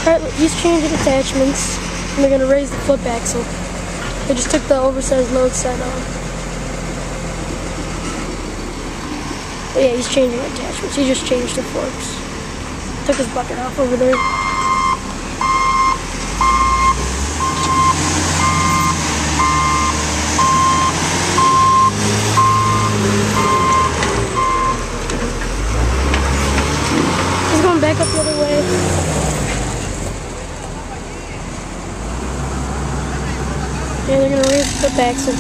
Alright, he's changing attachments, and they're going to raise the flip axle. They just took the oversized load side off. But yeah, he's changing attachments. He just changed the forks. Took his bucket off over there. He's going back up the other way. Yeah, they're going to raise the flip axle.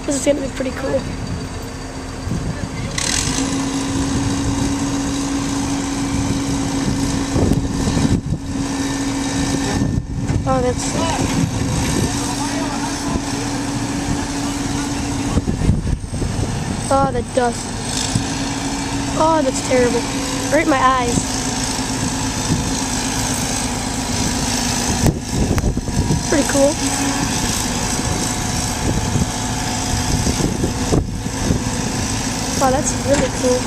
This is going to be pretty cool. Oh, that's... Oh, the dust. Oh, that's terrible. Right in my eyes. Pretty cool. Wow, that's really cool.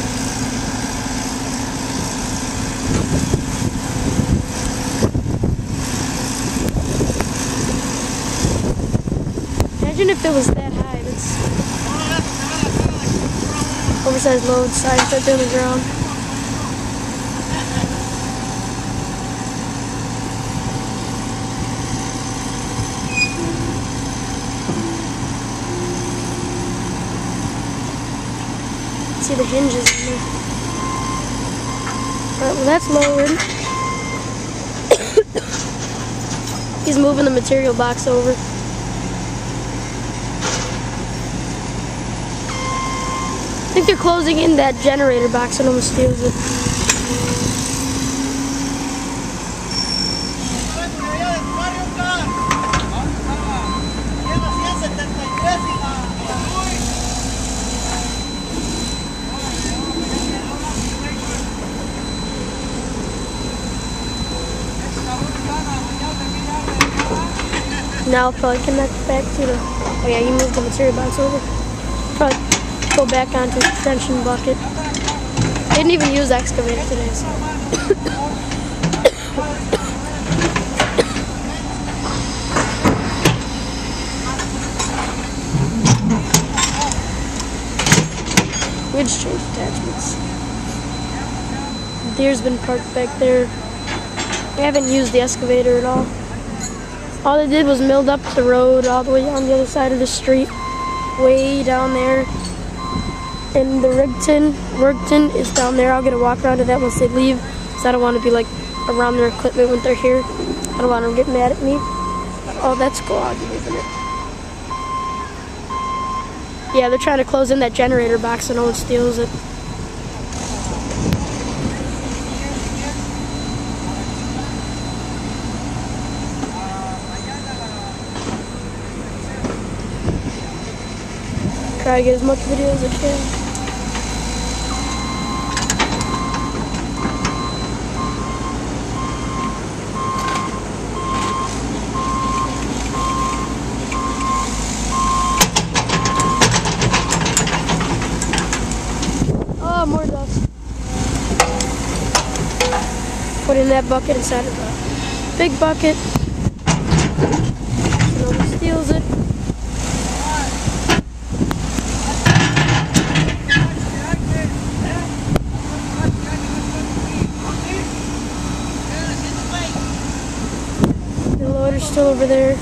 Imagine if it was that high. That's oversized load, side right on the ground. See the hinges in there. Alright, well that's lowered. He's moving the material box over. I think they're closing in that generator box and almost steals it. Now I'll probably connect back to the... Oh yeah, you moved the material box over. Probably go back onto the trenching bucket. Didn't even use the excavator today, so... We just changed attachments. The deer's been parked back there. I haven't used the excavator at all. All they did was milled up the road all the way on the other side of the street, way down there. And the Rigton is down there. I'll get a walk around to that once they leave, because I don't want to be like around their equipment when they're here. I don't want them to get mad at me. Oh, that's cool. I'll be moving it. Yeah, they're trying to close in that generator box so no one steals it. Try to get as much video as I can. Oh, more dust. Put in that bucket inside of the big bucket. So no one steals it. The loader's still over there.